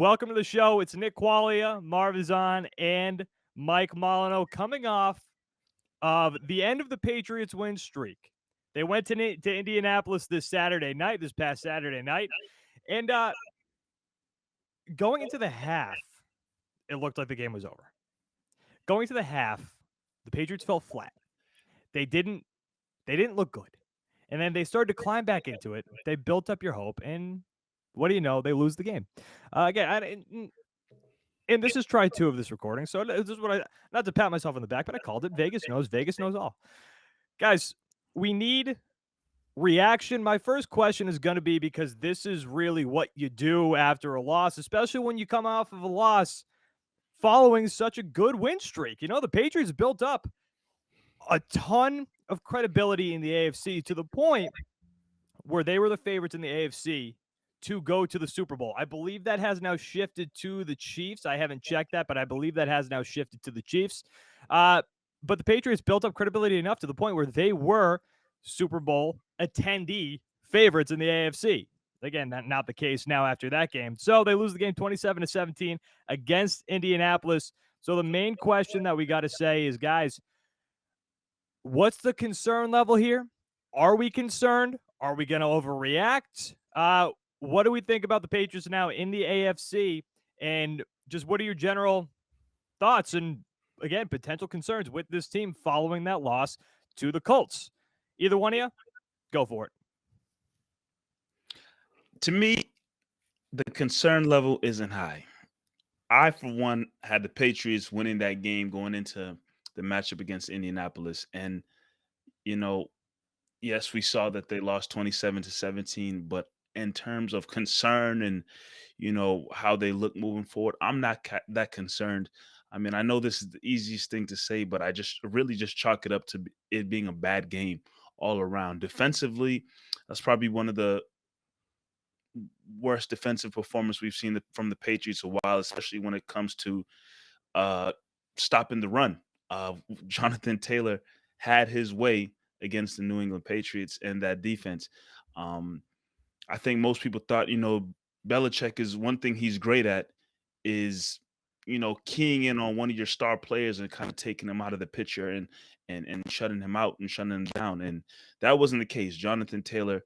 welcome to the show. It's Nick Quaglia, Marv Ezhan, and Mike Molyneaux coming off of the end of the Patriots win streak. They went to Indianapolis this past Saturday night, and going into the half, it looked like the game was over. Going to the half, the Patriots fell flat. They didn't look good. And then they started to climb back into it. They built up your hope, and what do you know? They lose the game. And this is try 2 of this recording, so this is what not to pat myself on the back, but I called it. Vegas knows all. Guys, we need reaction. My first question is going to be, because this is really what you do after a loss, especially when you come off of a loss following such a good win streak. You know, the Patriots built up a ton of credibility in the AFC to the point where they were the favorites in the AFC to go to the Super Bowl. I believe that has now shifted to the Chiefs. I haven't checked that, but I believe that has now shifted to the Chiefs. But the Patriots built up credibility enough to the point where they were Super Bowl attendee favorites in the AFC. Again, not the case now after that game. So they lose the game 27-17 against Indianapolis. So the main question that we got to say is, guys, what's the concern level here? Are we concerned? Are we going to overreact? What do we think about the Patriots now in the AFC? And just what are your general thoughts and, again, potential concerns with this team following that loss to the Colts? Either one of you, go for it. To me, the concern level isn't high. I, for one, had the Patriots winning that game going into the matchup against Indianapolis. And, yes, we saw that they lost 27-17, but in terms of concern and, how they look moving forward, I'm not that concerned. I mean, I know this is the easiest thing to say, but I just really just chalk it up to it being a bad game all around. Defensively, that's probably one of the worst defensive performance we've seen from the Patriots a while, especially when it comes to stopping the run. Jonathan Taylor had his way against the New England Patriots and that defense. I think most people thought, Belichick is one thing he's great at is, keying in on one of your star players and kind of taking him out of the picture and shutting him out and shutting him down. And that wasn't the case. Jonathan Taylor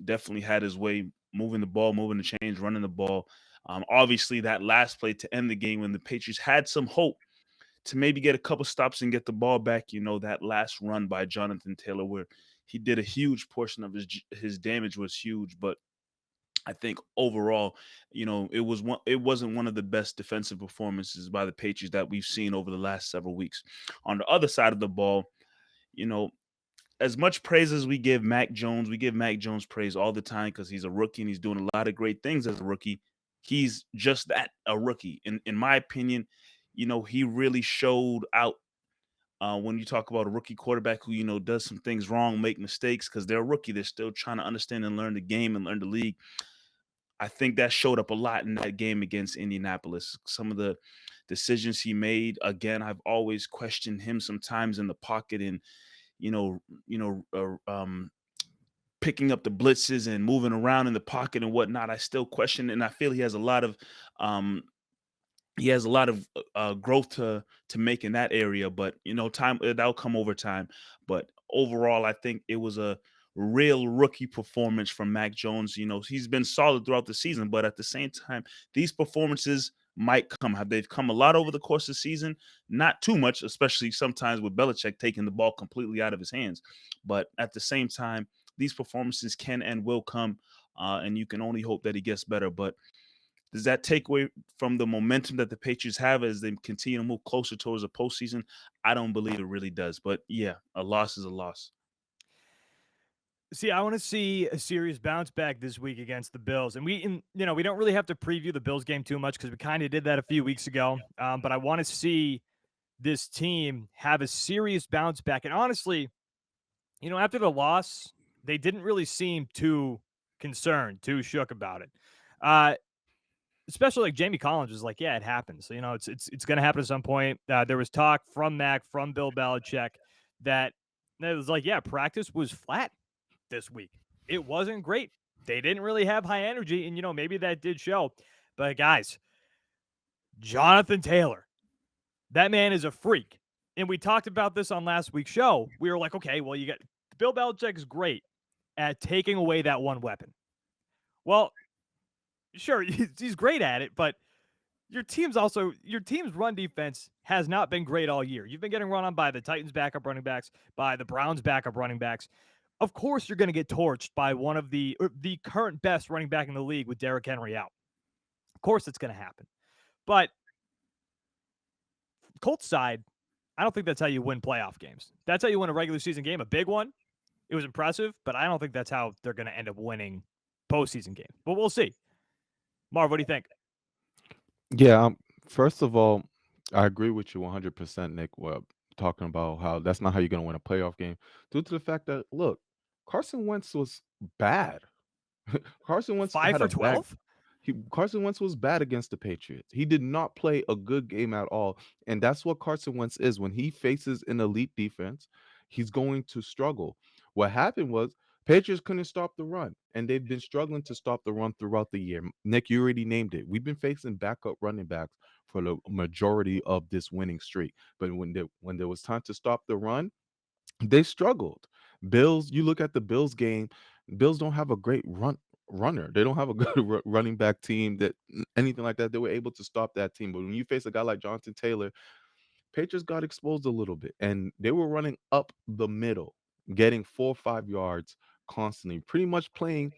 definitely had his way moving the ball, moving the chains, running the ball. Obviously, that last play to end the game when the Patriots had some hope to maybe get a couple stops and get the ball back, that last run by Jonathan Taylor where he did a huge portion of his damage was huge. But I think overall, it wasn't one of the best defensive performances by the Patriots that we've seen over the last several weeks. On the other side of the ball, as much praise as we give Mac Jones praise all the time because he's a rookie and he's doing a lot of great things as a rookie. He's just that, a rookie. In my opinion, he really showed out when you talk about a rookie quarterback who, does some things wrong, make mistakes because they're a rookie. They're still trying to understand and learn the game and learn the league. I think that showed up a lot in that game against Indianapolis. Some of the decisions he made, again, I've always questioned him sometimes in the pocket and, picking up the blitzes and moving around in the pocket and whatnot. I still question, and I feel he has a lot of growth to make in that area. But time that'll come over time. But overall, I think it was a real rookie performance from Mac Jones. He's been solid throughout the season, but at the same time, these performances might come. They've come a lot over the course of the season, not too much, especially sometimes with Belichick taking the ball completely out of his hands. But at the same time, these performances can and will come, and you can only hope that he gets better. But does that take away from the momentum that the Patriots have as they continue to move closer towards the postseason? I don't believe it really does. But yeah, a loss is a loss. See, I want to see a serious bounce back this week against the Bills. And we don't really have to preview the Bills game too much because we kind of did that a few weeks ago. But I want to see this team have a serious bounce back. And honestly, after the loss, they didn't really seem too concerned, too shook about it. Especially like Jamie Collins was like, yeah, it happens. So, it's going to happen at some point. There was talk from Mac, from Bill Belichick that it was like, yeah, practice was flat this week. It wasn't great. They didn't really have high energy, and maybe that did show. But guys, Jonathan Taylor. That man is a freak. And we talked about this on last week's show. We were like, okay, well, you got Bill Belichick is great at taking away that one weapon. Well, sure, he's great at it, but your team's run defense has not been great all year. You've been getting run on by the Titans backup running backs, by the Browns backup running backs. Of course, you're going to get torched by one of the current best running back in the league with Derrick Henry out. Of course, it's going to happen. But Colts side, I don't think that's how you win playoff games. That's how you win a regular season game, a big one. It was impressive, but I don't think that's how they're going to end up winning postseason games. But we'll see. Marv, what do you think? Yeah, first of all, I agree with you 100%, Nick. Talking about how that's not how you're going to win a playoff game, due to the fact that look, Carson Wentz was bad. Carson Wentz 5 had for a bad. 12? Carson Wentz was bad against the Patriots. He did not play a good game at all, and that's what Carson Wentz is. When he faces an elite defense, he's going to struggle. What happened was Patriots couldn't stop the run, and they've been struggling to stop the run throughout the year. Nick, you already named it. We've been facing backup running backs for the majority of this winning streak, but when there was time to stop the run, they struggled. Bills, you look at the Bills game, Bills don't have a great runner. They don't have a good running back team that anything like that. They were able to stop that team. But when you face a guy like Jonathan Taylor, Patriots got exposed a little bit and they were running up the middle, getting 4 or 5 yards constantly, pretty much playing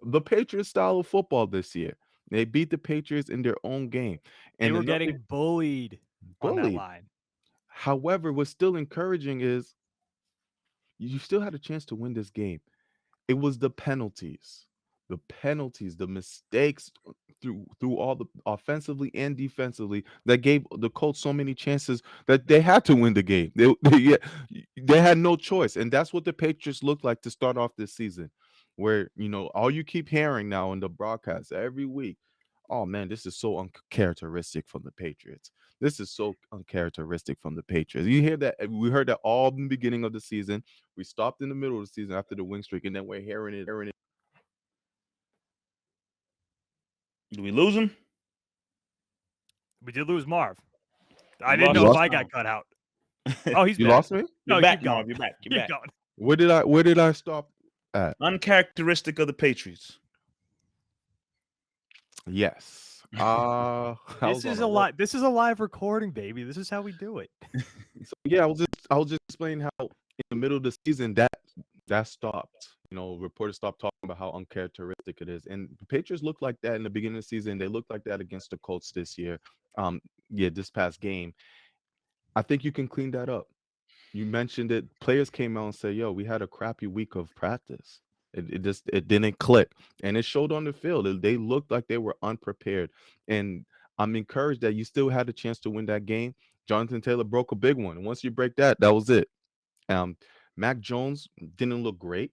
the Patriots style of football this year. They beat the Patriots in their own game. They And were another getting bullied on that bullied. line. However, what's still encouraging is you still had a chance to win this game. It was the penalties, the mistakes through all the offensively and defensively that gave the Colts so many chances that they had to win the game. Yeah, they had no choice, and that's what the Patriots looked like to start off this season. Where all you keep hearing now in the broadcast every week, oh man, this is so uncharacteristic from the Patriots. This is so uncharacteristic from the Patriots. You hear that? We heard that all in the beginning of the season. We stopped in the middle of the season after the win streak, and then we're hearing it. Do we lose him? We did lose Marv. I You didn't lost know if us? I got cut out. Oh, he's You back. lost me? No, You're back, keep going. Marv. You're back. You're Keep back. going. Where did I stop at? Uncharacteristic of the Patriots. Yes. I was This is on a a live. This is a live recording, baby. This is how we do it. So yeah, I was just explaining how in the middle of the season that stopped. Reporters stopped talking about how uncharacteristic it is. And the Patriots looked like that in the beginning of the season. They looked like that against the Colts this year. This past game. I think you can clean that up. You mentioned it. Players came out and said, "Yo, we had a crappy week of practice. It didn't click, and it showed on the field. They looked like they were unprepared, and I'm encouraged that you still had a chance to win that game. Jonathan Taylor broke a big one. Once you break that, that was it. Um, Mac Jones didn't look great.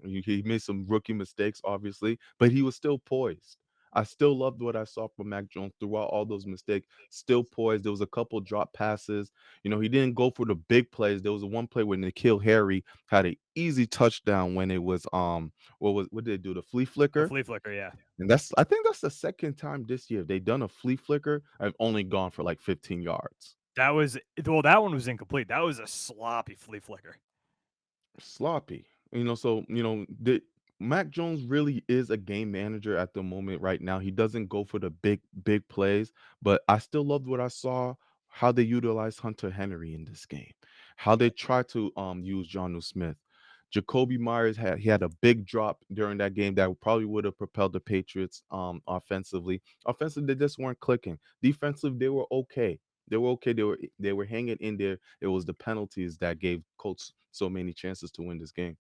He made some rookie mistakes, obviously, but he was still poised. I still loved what I saw from Mac Jones throughout all those mistakes. Still poised. There was a couple drop passes. He didn't go for the big plays. There was one play when N'Keal Harry had an easy touchdown when it was what did they do? The flea The flicker. flea flicker, yeah. And I think that's the second time this year they've done a flea flicker. I've only gone for like 15 yards. That one was incomplete. That was a sloppy flea flicker. Sloppy. The Mac Jones really is a game manager at the moment right now. He doesn't go for the big plays, but I still loved what I saw, how they utilized Hunter Henry in this game, how they tried to use Jonnu Smith. Jacoby Myers had a big drop during that game that probably would have propelled the Patriots offensively. Offensively, they just weren't clicking. Defensively, they were okay. They were okay. They were hanging in there. It was the penalties that gave Colts so many chances to win this game.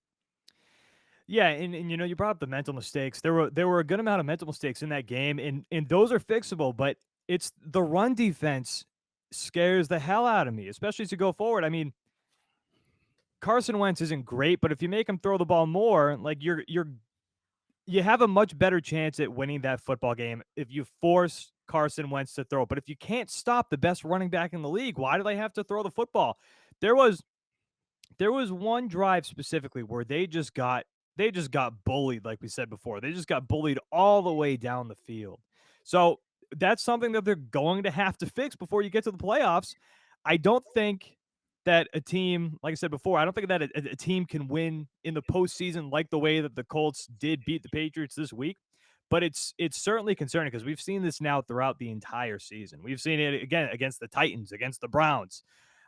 Yeah, and you brought up the mental mistakes. There were a good amount of mental mistakes in that game, and those are fixable. But it's the run defense scares the hell out of me, especially as you go forward. I mean, Carson Wentz isn't great, but if you make him throw the ball more, like you have a much better chance at winning that football game if you force Carson Wentz to throw. But if you can't stop the best running back in the league, why do they have to throw the football? There was one drive specifically where they just got bullied, like we said before. They just got bullied all the way down the field. So that's something that they're going to have to fix before you get to the playoffs. I don't think that a team, like I said before, I don't think that a team can win in the postseason like the way that the Colts did beat the Patriots this week. But it's certainly concerning because we've seen this now throughout the entire season. We've seen it again against the Titans, against the Browns,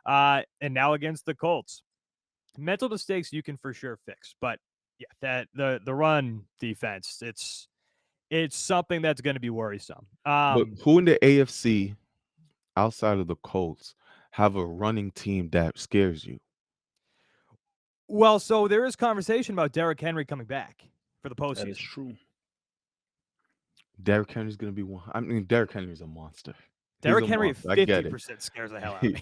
and now against the Colts. Mental mistakes you can for sure fix, but yeah, that the run defense, it's something that's going to be worrisome. But who in the AFC outside of the Colts have a running team that scares you? Well, so there is conversation about Derrick Henry coming back for the That is postseason. true. Derrick Henry's going to be one. I mean, Derrick Henry's a monster. Derrick Henry at I get it. 50% scares the hell out of me.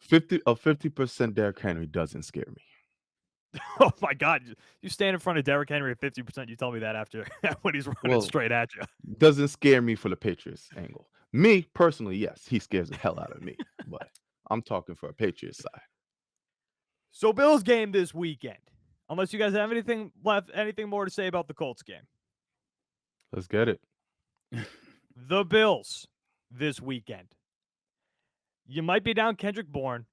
50% Derrick Henry doesn't scare me. Oh my God! You stand in front of Derrick Henry at 50%. You tell me that after when he's running straight at you. Doesn't scare me for the Patriots angle. Me personally, yes, he scares the hell out of me. But I'm talking for a Patriots side. So Bills game this weekend. Unless you guys have anything more to say about the Colts game. Let's get it. The Bills this weekend. You might be down Kendrick Bourne.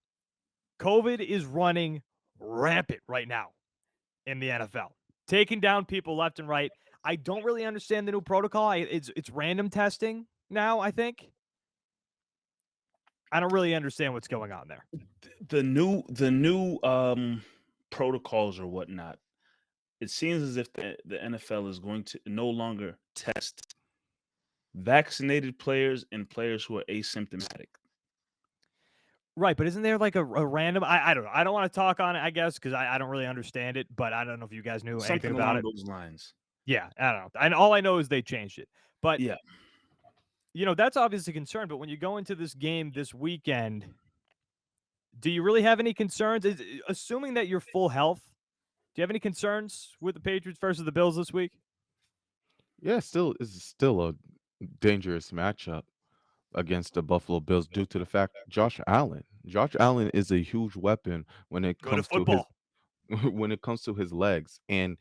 COVID is running rampant right now in the NFL, taking down people left and right. I don't really understand the new protocol. It's random testing now, I think. I don't really understand what's going on there. The new protocols or whatnot. It seems as if the NFL is going to no longer test vaccinated players and players who are asymptomatic. Right, but isn't there like a random? I don't know. I don't want to talk on it, I guess, because I don't really understand it. But I don't know if you guys knew anything Something about along it. those lines. Yeah, I don't know. And all I know is they changed it. But Yeah, that's obviously a concern. But when you go into this game this weekend, do you really have any concerns? Assuming that you're full health, do you have any concerns with the Patriots versus the Bills this week? Yeah, it's still a dangerous matchup against the Buffalo Bills due to the fact Josh Allen is a huge weapon when it Good at comes to his football. when it comes to his legs. And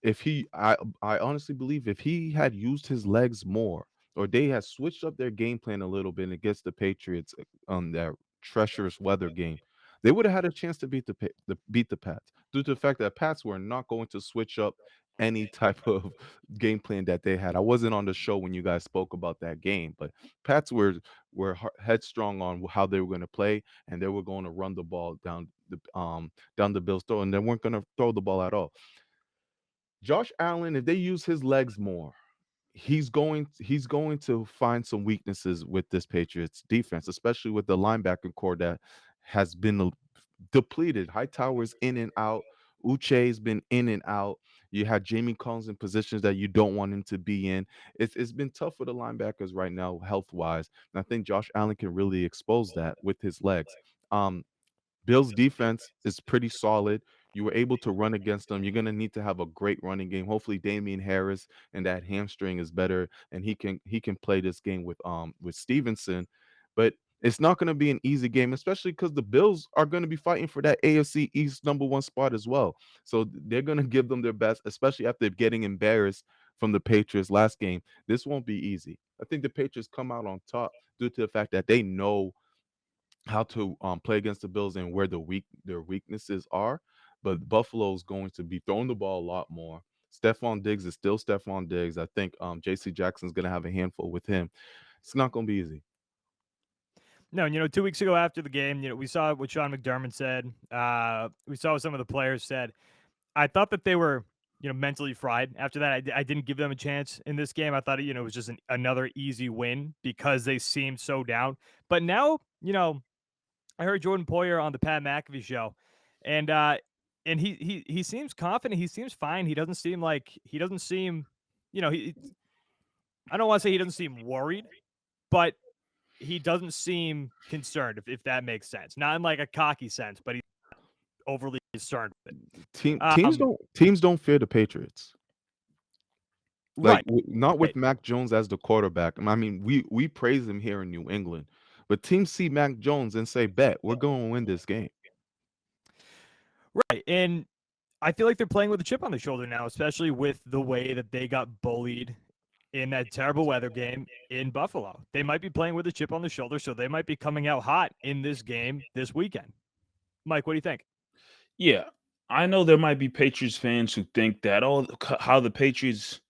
if I honestly believe if he had used his legs more, or they had switched up their game plan a little bit against the Patriots on their treacherous weather game, they would have had a chance to beat the Pats due to the fact that Pats were not going to switch up any type of game plan that they had. I wasn't on the show when you guys spoke about that game, but Pats were headstrong on how they were going to play, and they were going to run the ball down the Bills' throat, and they weren't going to throw the ball at all. Josh Allen, if they use his legs more, he's going to find some weaknesses with this Patriots defense, especially with the linebacker core that has been depleted. Hightower's in and out. Uche's been in and out. You have Jamie Collins in positions that you don't want him to be in. It's been tough for the linebackers right now, health wise. And I think Josh Allen can really expose that with his legs. Bills defense is pretty solid. You were able to run against them. You're gonna need to have a great running game. Hopefully, Damian Harris and that hamstring is better, and he can play this game with Stevenson. But it's not gonna be an easy game, especially because the Bills are gonna be fighting for that AFC East #1 spot as well. So they're gonna give them their best, especially after getting embarrassed from the Patriots last game. This won't be easy. I think the Patriots come out on top due to the fact that they know how to play against the Bills and where their weaknesses are. But Buffalo's going to be throwing the ball a lot more. Stephon Diggs is still Stephon Diggs. I think J.C. Jackson's going to have a handful with him. It's not going to be easy. No, 2 weeks ago after the game, we saw what Sean McDermott said. We saw what some of the players said. I thought that they were, mentally fried. After that, I didn't give them a chance in this game. I thought, it was just another easy win because they seemed so down. But now, I heard Jordan Poyer on the Pat McAfee show, and he seems confident. He seems fine. He doesn't seem, I don't want to say he doesn't seem worried, but he doesn't seem concerned, if that makes sense. Not in like a cocky sense, but he's overly concerned with it. Teams don't fear the Patriots. Like Right. not with Mac Jones as the quarterback. I mean, we praise him here in New England, but teams see Mac Jones and say, "Bet we're going to win this game." Right, and I feel like they're playing with a chip on their shoulder now, especially with the way that they got bullied in that terrible weather game in Buffalo. They might be playing with a chip on their shoulder, so they might be coming out hot in this game this weekend. Mike, what do you think? Yeah, I know there might be Patriots fans who think that, oh, how the Patriots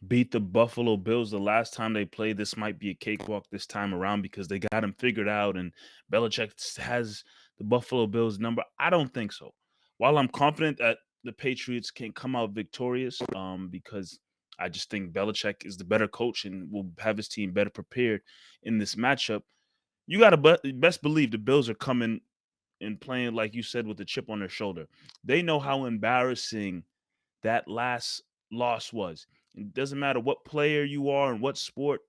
beat the Buffalo Bills the last time they played, this might be a cakewalk this time around because they got him figured out and Belichick has the Buffalo Bills number. I don't think so. While I'm confident that the Patriots can come out victorious, because I just think Belichick is the better coach and will have his team better prepared in this matchup. You got to best believe the Bills are coming and playing, like you said, with the chip on their shoulder. They know how embarrassing that last loss was. It doesn't matter what player you are and what sport.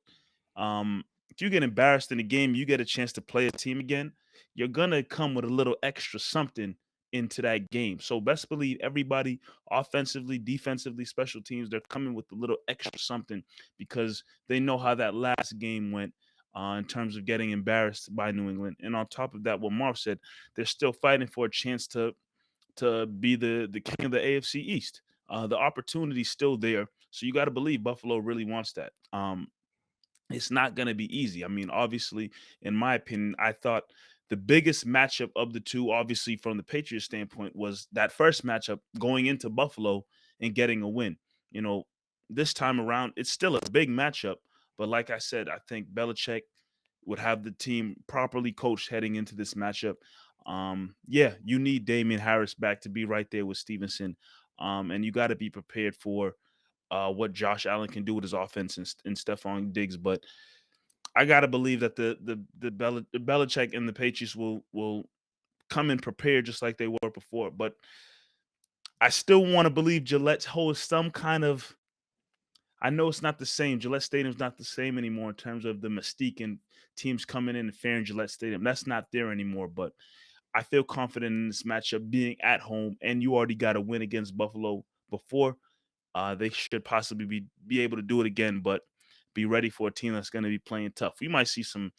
If you get embarrassed in a game, you get a chance to play a team again. You're gonna come with a little extra something into that game. So best believe everybody, offensively, defensively, special teams, they're coming with a little extra something because they know how that last game went. In terms of getting embarrassed by New England, and on top of that, what Marv said, they're still fighting for a chance to be the king of the AFC East. The opportunity's still there, so you got to believe Buffalo really wants that. It's not going to be easy. I mean, obviously, in my opinion, I thought the biggest matchup of the two, obviously from the Patriots standpoint, was that first matchup going into Buffalo and getting a win. You know, this time around, it's still a big matchup, but like I said, I think Belichick would have the team properly coached heading into this matchup. Yeah, you need Damian Harris back to be right there with Stevenson. And you got to be prepared for what Josh Allen can do with his offense and Stephon Diggs. But I got to believe that the Belichick and the Patriots will come in prepared just like they were before. But I still want to believe Gillette holds some kind of. I know it's not the same. Gillette Stadium's not the same anymore in terms of the mystique and teams coming in and faring Gillette Stadium. That's not there anymore. But I feel confident in this matchup being at home, and you already got a win against Buffalo before. They should possibly be able to do it again, but be ready for a team that's going to be playing tough. We might see some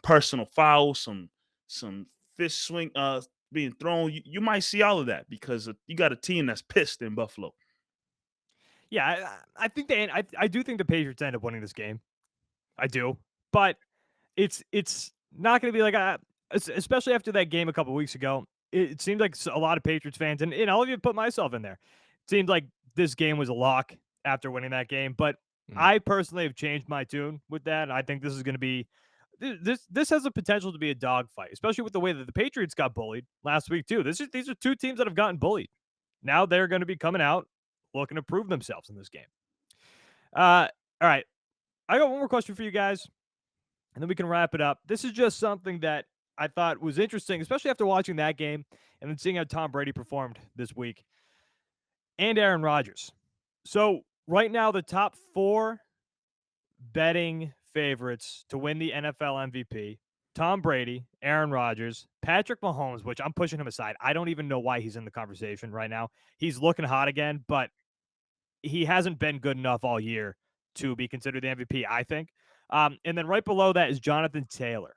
personal fouls, some fist swing being thrown. You might see all of that because you got a team that's pissed in Buffalo. Yeah, I think I do think the Patriots end up winning this game. I do, but it's not going to be like especially after that game a couple weeks ago. It seemed like a lot of Patriots fans, and all of you put myself in there. It seemed like this game was a lock after winning that game, but I personally have changed my tune with that. And I think this is going to be this has the potential to be a dogfight, especially with the way that the Patriots got bullied last week too. These are two teams that have gotten bullied. Now they're going to be coming out looking to prove themselves in this game. All right, I got one more question for you guys, and then we can wrap it up. This is just something that I thought was interesting, especially after watching that game and then seeing how Tom Brady performed this week and Aaron Rodgers. So right now, the top 4 betting favorites to win the NFL MVP: Tom Brady, Aaron Rodgers, Patrick Mahomes, which I'm pushing him aside. I don't even know why he's in the conversation right now. He's looking hot again, but he hasn't been good enough all year to be considered the MVP, I think. And then right below that is Jonathan Taylor.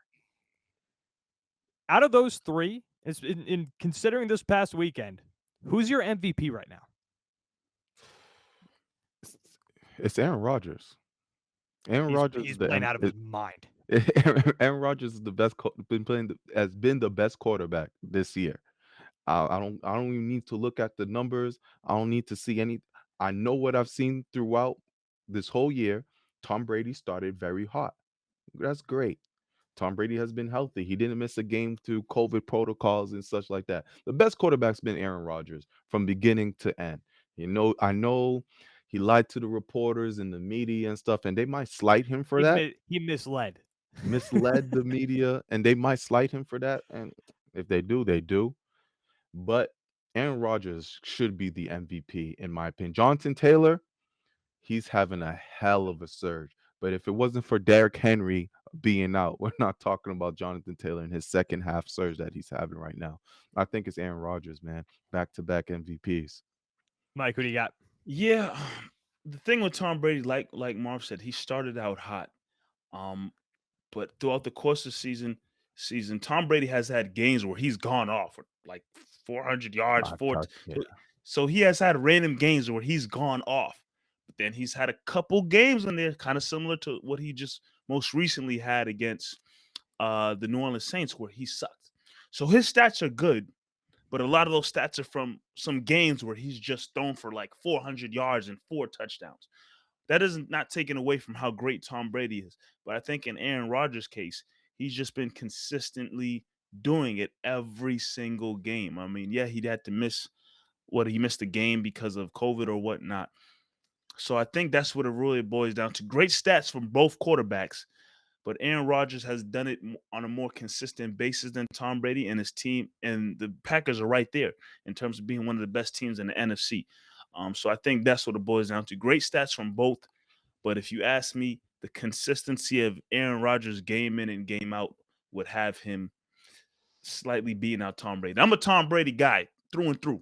Out of those 3, in considering this past weekend, who's your MVP right now? It's Aaron Rodgers. Aaron Rodgers He's is the playing out of his mind. Aaron Rodgers is the best. Has been the best quarterback this year. I don't even need to look at the numbers. I don't need to see any. I know what I've seen throughout this whole year. Tom Brady started very hot. That's great. Tom Brady has been healthy. He didn't miss a game through COVID protocols and such like that. The best quarterback's been Aaron Rodgers from beginning to end. I know he lied to the reporters and the media and stuff, and they might slight him for that. He misled. Misled the media, and they might slight him for that. And if they do, they do. But Aaron Rodgers should be the MVP, in my opinion. Jonathan Taylor, he's having a hell of a surge. But if it wasn't for Derrick Henry being out, we're not talking about Jonathan Taylor and his second half surge that he's having right now. I think it's Aaron Rodgers, man. Back-to-back MVPs. Mike, who do you got? Yeah, the thing with Tom Brady, like Marv said, he started out hot. But throughout the course of season, Tom Brady has had games where he's gone off for like 400 yards, Five four. touch, yeah. So he has had random games where he's gone off. But then he's had a couple games in there, kind of similar to what he just most recently had against the New Orleans Saints, where he sucked. So his stats are good, but a lot of those stats are from some games where he's just thrown for like 400 yards and 4 touchdowns. That is not taken away from how great Tom Brady is. But I think in Aaron Rodgers' case, he's just been consistently doing it every single game. I mean, yeah, he had to he missed a game because of COVID or whatnot. So I think that's what it really boils down to. Great stats from both quarterbacks, but Aaron Rodgers has done it on a more consistent basis than Tom Brady and his team. And the Packers are right there in terms of being one of the best teams in the NFC. So I think that's what it boils down to. Great stats from both. But if you ask me, the consistency of Aaron Rodgers game in and game out would have him slightly beating out Tom Brady. I'm a Tom Brady guy through and through.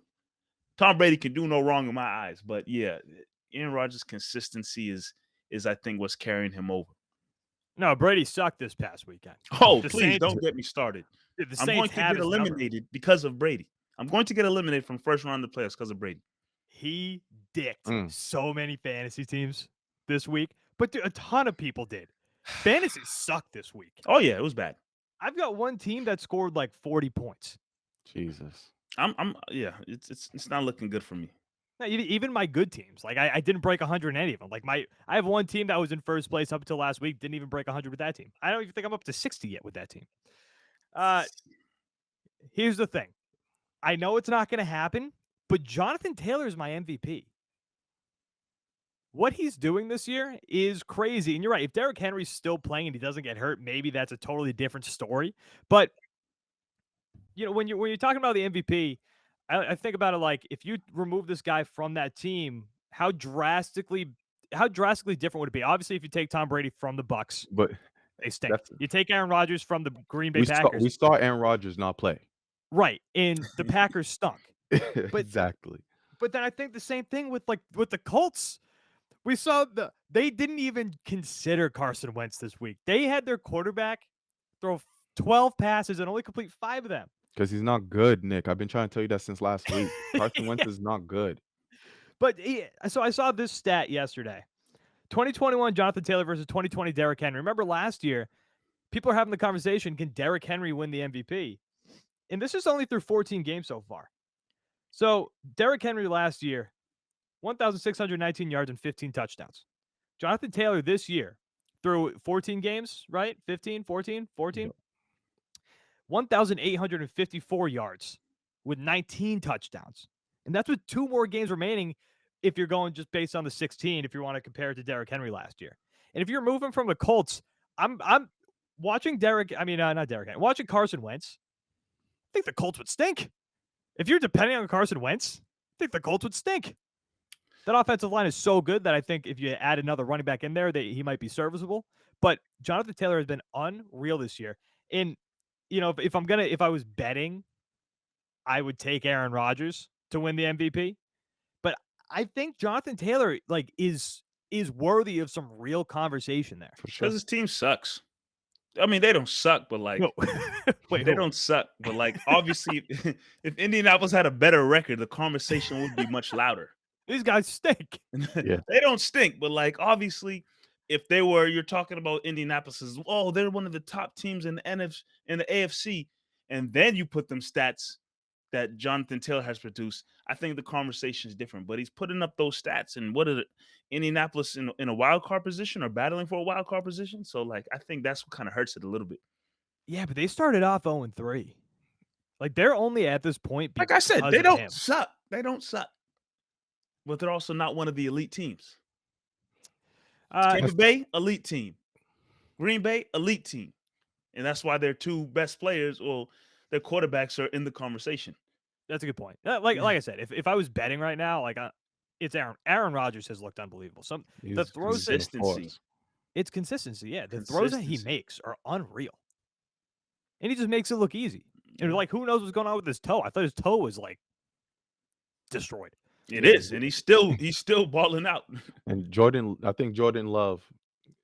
Tom Brady can do no wrong in my eyes. But yeah, Aaron Rodgers' consistency is I think what's carrying him over. No, Brady sucked this past weekend. Oh, The please Saints- don't get me started. The I'm going Saints to have get his number. eliminated because of Brady. I'm going to get eliminated from first round of the playoffs because of Brady. He dicked so many fantasy teams this week, but a ton of people did. Fantasy sucked this week. Oh yeah, it was bad. I've got one team that scored like 40 points. Jesus. It's not looking good for me. No, even my good teams, like I didn't break 100 in any of them. Like I have one team that was in first place up until last week, didn't even break 100 with that team. I don't even think I'm up to 60 yet with that team. Here's the thing. I know it's not going to happen, but Jonathan Taylor is my MVP. What he's doing this year is crazy. And you're right. If Derrick Henry's still playing and he doesn't get hurt, maybe that's a totally different story. But when you're talking about the MVP, I think about it like if you remove this guy from that team, how drastically different would it be? Obviously, if you take Tom Brady from the Bucs, But they stink. You take Aaron Rodgers from the Green Bay we Packers, saw Aaron Rodgers not play. right? And the Packers stunk. Exactly. But then I think the same thing with the Colts. We saw they didn't even consider Carson Wentz this week. They had their quarterback throw 12 passes and only complete 5 of them. Because he's not good, Nick. I've been trying to tell you that since last week. Carson Wentz is not good. But so I saw this stat yesterday. 2021 Jonathan Taylor versus 2020 Derrick Henry. Remember last year, people are having the conversation, can Derrick Henry win the MVP? And this is only through 14 games so far. So Derrick Henry last year, 1,619 yards and 15 touchdowns. Jonathan Taylor this year, through 14 games, right? 14? 1,854 yards with 19 touchdowns. And that's with 2 more games remaining if you're going just based on the 16, if you want to compare it to Derrick Henry last year. And if you're moving from the Colts, I'm watching watching Carson Wentz. I think the Colts would stink. If you're depending on Carson Wentz, I think the Colts would stink. That offensive line is so good that I think if you add another running back in there, he might be serviceable. But Jonathan Taylor has been unreal this year. And if I was betting, I would take Aaron Rodgers to win the MVP. But I think Jonathan Taylor is worthy of some real conversation there. For sure. Because his team sucks. I mean, they don't suck, but No. Wait, they don't suck. But obviously, if Indianapolis had a better record, the conversation would be much louder. These guys stink. Yeah. They don't stink, but obviously, if you're talking about Indianapolis as, oh, they're one of the top teams in the AFC, and then you put them stats that Jonathan Taylor has produced, I think the conversation is different. But he's putting up those stats, and what is it? Indianapolis in a wild card position or battling for a wild card position. So I think that's what kind of hurts it a little bit. Yeah, but they started off 0-3. They're only at this point. Like I said, because they of don't him. suck. They don't suck. But they're also not one of the elite teams. Tampa Bay, elite team. Green Bay, elite team. And that's why their 2 best players, or their quarterbacks, are in the conversation. That's a good point. Like I said, if I was betting right now, it's Aaron Rodgers has looked unbelievable. The throws, consistency. It's consistency. Yeah, the throws that he makes are unreal, and he just makes it look easy. And who knows what's going on with his toe? I thought his toe was destroyed. It is, and he's still balling out. And I think Jordan Love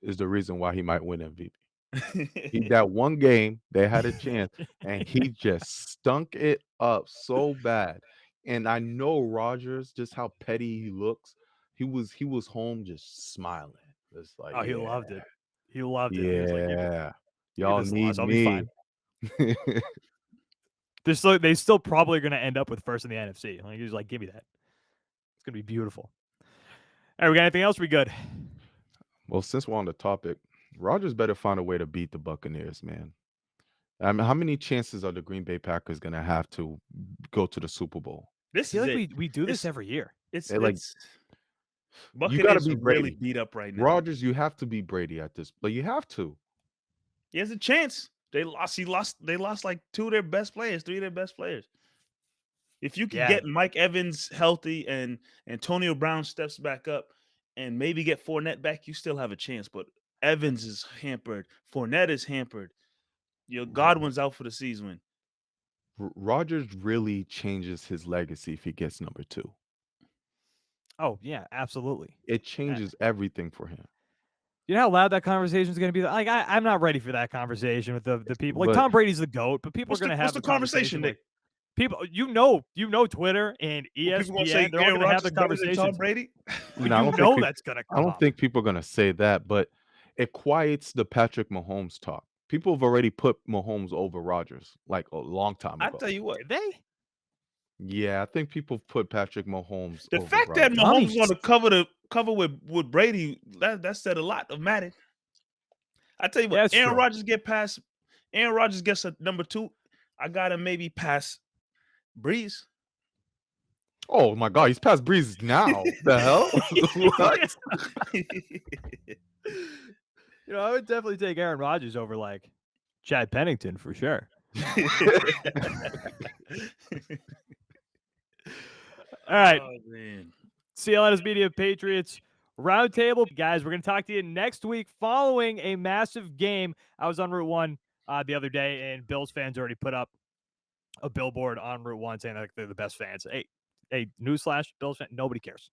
is the reason why he might win MVP. That one game they had a chance, and he just stunk it up so bad. And I know Rodgers, just how petty he looks. He was home just smiling. It's like, Oh, he yeah, loved it. He loved it. He was like, yeah, give y'all this need loss. I'll be me. fine. They still probably going to end up with first in the NFC. Like, he's like, give me that. It's going to be beautiful. All right, we got anything else? We good? Well, since we're on the topic, Rodgers better find a way to beat the Buccaneers, man. I mean, how many chances are the Green Bay Packers gonna have to go to the Super Bowl? I This feel is like it. we do this It's every year. it's They, like, it's you got to Buccaneers be are really Brady. beat up right now. Rodgers, you have to be Brady at this, but you have to. He has a chance. They lost. They lost like 2 of their best players, 3 of their best players. If you can Yeah. get Mike Evans healthy and Antonio Brown steps back up and maybe get Fournette back, you still have a chance. But Evans is hampered. Fournette is hampered. Your Godwin's out for the season. Rodgers really changes his legacy if he gets number 2. Oh, yeah, absolutely. It changes everything for him. You know how loud that conversation is going to be? Like, I'm not ready for that conversation with the people. Like, But- Tom Brady's the GOAT, but people are going to have What's the conversation, like, Nick? people, Twitter and ESPN, People gonna say they're all Aaron going to have Rodgers the better than Tom conversation. Brady? No, I don't think know peop- that's going to come I don't up. think people are gonna say that, but it quiets the Patrick Mahomes talk. People have already put Mahomes over Rodgers like a long time I ago. tell you what, Did they? Yeah, I think people put Patrick Mahomes the over fact that Rodgers. Mahomes on the cover with Brady, that said a lot of Madden. I tell you what, Yeah, it's Aaron true. Rodgers gets a number 2. I gotta maybe pass Breeze. Oh my God, he's past Breeze now. The hell? What? You know, I would definitely take Aaron Rodgers over like Chad Pennington for sure. All right. Oh, man. CLNS Media Patriots Roundtable. Guys, we're going to talk to you next week following a massive game. I was on Route 1 the other day, and Bills fans already put up a billboard on Route 1 saying that they're the best fans. Hey, newsflash, Bills fan, nobody cares.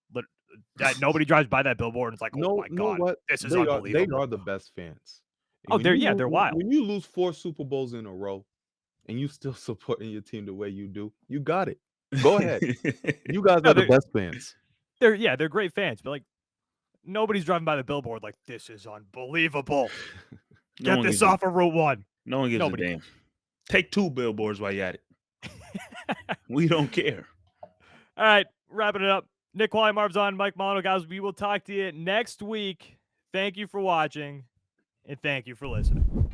Nobody drives by that billboard and it's like, oh my No, God, what? this is They unbelievable. are the best fans. Oh, When they're you they're wild. When you lose 4 Super Bowls in a row and you still supporting your team the way you do, you got it. Go ahead. You guys No, are the they're- best fans. They're great fans, but like nobody's driving by the billboard like this is unbelievable. No Get one this gives a- off of Route 1. No one gives Nobody a damn. Take 2 billboards while you're at it. We don't care. All right, wrapping it up. Nick Quaglia, Marv's on, Mike Molyneaux, guys. We will talk to you next week. Thank you for watching, and thank you for listening.